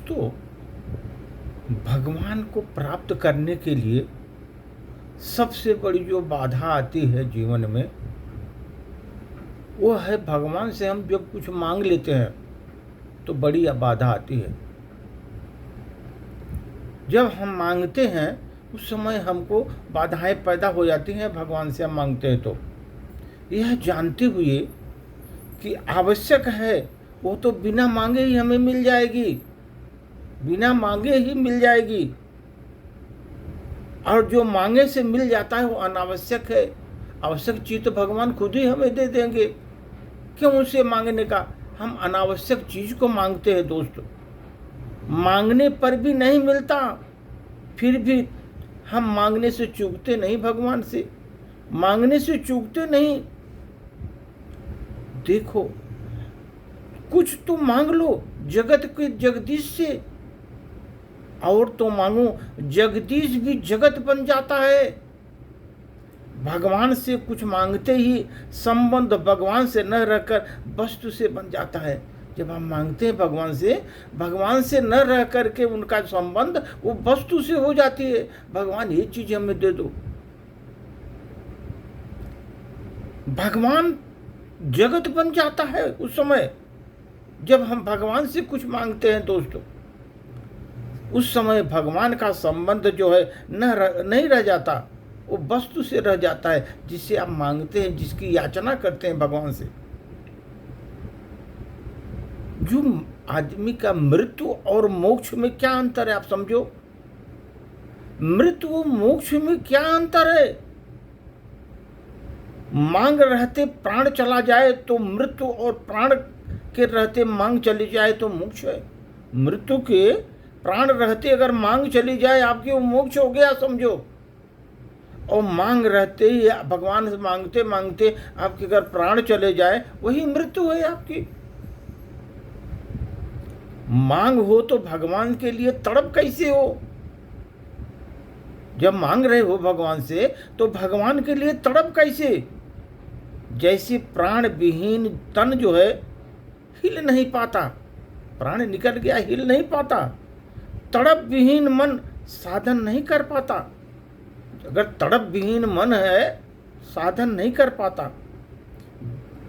दोस्तों, भगवान को प्राप्त करने के लिए सबसे बड़ी जो बाधा आती है जीवन में, वो है भगवान से हम जब कुछ मांग लेते हैं तो बड़ी बाधा आती है। जब हम मांगते हैं उस समय हमको बाधाएं पैदा हो जाती हैं। भगवान से हम मांगते हैं तो यह जानते हुए कि आवश्यक है वो तो बिना मांगे ही हमें मिल जाएगी, बिना मांगे ही मिल जाएगी। और जो मांगे से मिल जाता है वो अनावश्यक है। आवश्यक चीज़ तो भगवान खुद ही हमें दे देंगे, क्यों उसे मांगने का। हम अनावश्यक चीज़ को मांगते हैं दोस्तों, मांगने पर भी नहीं मिलता, फिर भी हम मांगने से चूकते नहीं, भगवान से मांगने से चूकते नहीं। देखो, कुछ तो मांग लो जगत के जगदीश से, और तो मांगो जगदीश भी जगत बन जाता है। भगवान से कुछ मांगते ही संबंध भगवान से न रहकर वस्तु से बन जाता है। जब हम मांगते हैं भगवान से न रह करके उनका संबंध वो वस्तु से हो जाती है। भगवान ये चीज हमें दे दो, भगवान जगत बन जाता है उस समय जब हम भगवान से कुछ मांगते हैं दोस्तों। उस समय भगवान का संबंध जो है नहीं रह जाता, वो वस्तु से रह जाता है जिससे आप मांगते हैं, जिसकी याचना करते हैं भगवान से। जो आदमी का मृत्यु और मोक्ष में क्या अंतर है, आप समझो। मृत्यु और मोक्ष में क्या अंतर है। मांग रहते प्राण चला जाए तो मृत्यु, और प्राण के रहते मांग चली जाए तो मोक्ष है। मृत्यु के प्राण रहते अगर मांग चली जाए आपकी, वो मोक्ष हो गया समझो। और मांग रहते ही भगवान से मांगते मांगते आपके अगर प्राण चले जाए, वही मृत्यु है आपकी। मांग हो तो भगवान के लिए तड़प कैसे हो। जब मांग रहे हो भगवान से तो भगवान के लिए तड़प कैसे। जैसे प्राण विहीन तन जो है हिल नहीं पाता, प्राण निकल गया हिल नहीं पाता, तड़प विहीन मन साधन नहीं कर पाता। अगर तड़प विहीन मन है साधन नहीं कर पाता।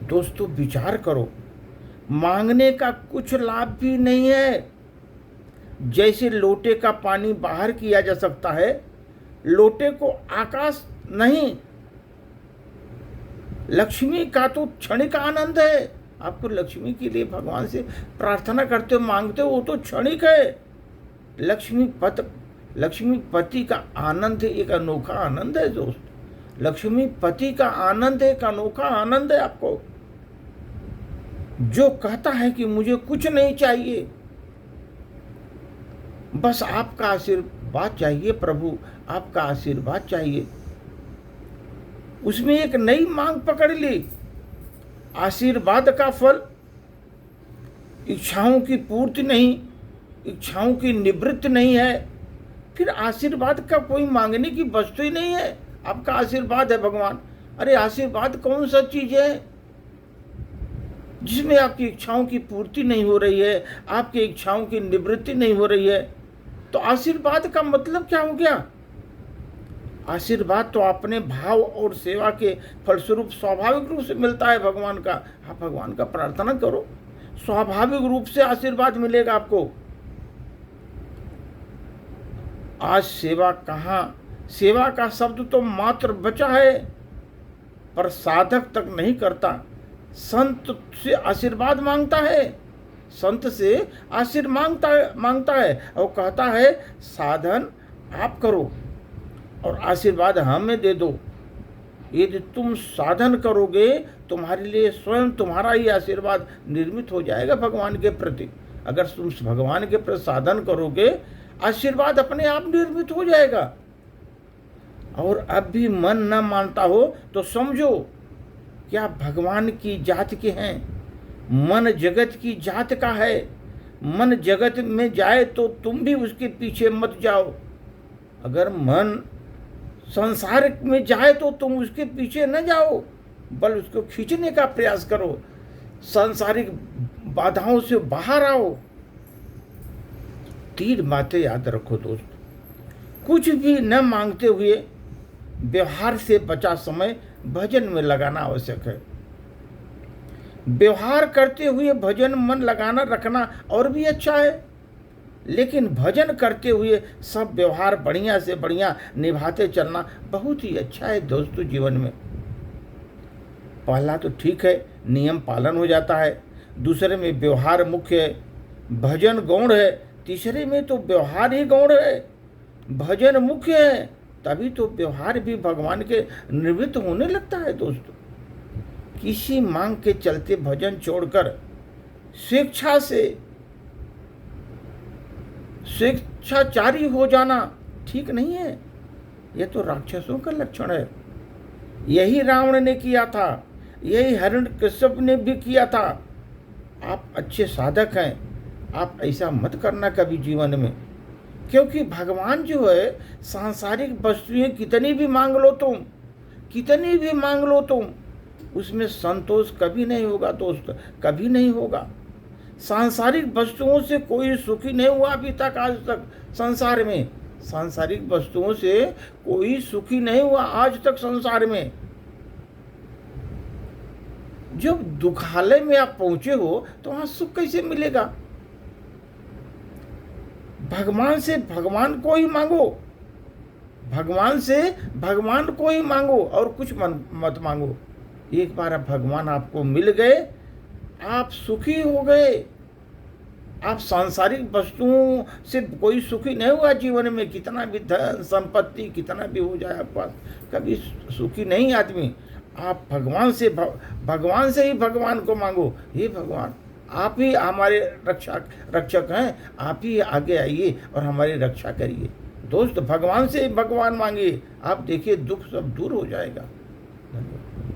दोस्तों विचार करो, मांगने का कुछ लाभ भी नहीं है। जैसे लोटे का पानी बाहर किया जा सकता है, लोटे को आकाश नहीं। लक्ष्मी का तो क्षणिक आनंद है। आपको लक्ष्मी के लिए भगवान से प्रार्थना करते हो, मांगते हो, वो तो क्षणिक है। लक्ष्मीपति का आनंद एक अनोखा आनंद है दोस्त। लक्ष्मीपति का आनंद एक अनोखा आनंद है। आपको जो कहता है कि मुझे कुछ नहीं चाहिए, बस आपका आशीर्वाद चाहिए प्रभु, आपका आशीर्वाद चाहिए। उसमें एक नई मांग पकड़ ली। आशीर्वाद का फल इच्छाओं की पूर्ति नहीं, इच्छाओं की निवृत्ति नहीं है। फिर आशीर्वाद का कोई मांगने की वस्तु ही नहीं है। आपका आशीर्वाद है भगवान। अरे आशीर्वाद कौन सा चीज है जिसमें आपकी इच्छाओं की पूर्ति नहीं हो रही है, आपकी इच्छाओं की निवृत्ति नहीं हो रही है। तो आशीर्वाद का मतलब क्या हो गया। आशीर्वाद तो अपने भाव और सेवा के फलस्वरूप स्वाभाविक रूप से मिलता है भगवान का। आप भगवान का प्रार्थना करो, स्वाभाविक रूप से आशीर्वाद मिलेगा आपको। आज सेवा कहाँ, सेवा का शब्द तो मात्र बचा है, पर साधक तक नहीं करता। संत से आशीर्वाद मांगता है, संत से आशीर्वाद मांगता है और कहता है साधन आप करो और आशीर्वाद हमें दे दो। यदि तुम साधन करोगे, तुम्हारे लिए स्वयं तुम्हारा ही आशीर्वाद निर्मित हो जाएगा भगवान के प्रति। अगर तुम भगवान के प्रति साधन करोगे, आशीर्वाद अपने आप निर्मित हो जाएगा। और अब भी मन न मानता हो तो समझो कि आप भगवान की जात के हैं। मन जगत की जात का है। मन जगत में जाए तो तुम भी उसके पीछे मत जाओ। अगर मन संसार में जाए तो तुम उसके पीछे न जाओ, बल उसको खींचने का प्रयास करो। सांसारिक बाधाओं से बाहर आओ। तीन बातें याद रखो दोस्त। कुछ भी न मांगते हुए व्यवहार से बचा समय भजन में लगाना आवश्यक है। व्यवहार करते हुए भजन मन लगाना रखना और भी अच्छा है, लेकिन भजन करते हुए सब व्यवहार बढ़िया से बढ़िया निभाते चलना बहुत ही अच्छा है दोस्तों जीवन में। पहला तो ठीक है, नियम पालन हो जाता है। दूसरे में व्यवहार मुख्य है, भजन गौण है। तीसरे में तो व्यवहार ही गौण है, भजन मुख्य है, तभी तो व्यवहार भी भगवान के निवृत्त होने लगता है दोस्तों। किसी मांग के चलते भजन छोड़कर स्वेच्छाचारी हो जाना ठीक नहीं है। यह तो राक्षसों का लक्षण है। यही रावण ने किया था, यही हिरण्यकश्यप ने भी किया था। आप अच्छे साधक हैं, आप ऐसा मत करना कभी जीवन में, क्योंकि भगवान जो है सांसारिक वस्तुएं कितनी भी मांग लो तुम, उसमें संतोष कभी नहीं होगा दोस्त, कभी नहीं होगा। सांसारिक वस्तुओं से कोई सुखी नहीं हुआ अभी तक, आज तक संसार में सांसारिक वस्तुओं से कोई सुखी नहीं हुआ आज तक संसार में। जब दुखालय में आप पहुंचे हो तो वहां सुख कैसे मिलेगा? भगवान से भगवान को ही मांगो, भगवान से भगवान को ही मांगो और कुछ मत मांगो। एक बार भगवान आपको मिल गए, आप सुखी हो गए। आप सांसारिक वस्तुओं से कोई सुखी नहीं हुआ जीवन में, कितना भी धन संपत्ति कितना भी हो जाए आपके पास, कभी सुखी नहीं आदमी। आप भगवान से ही भगवान को मांगो, हे भगवान आप ही हमारे रक्षक हैं, आप ही आगे आइए और हमारी रक्षा करिए। दोस्त भगवान से भगवान मांगिए, आप देखिए दुख सब दूर हो जाएगा। धन्यवाद।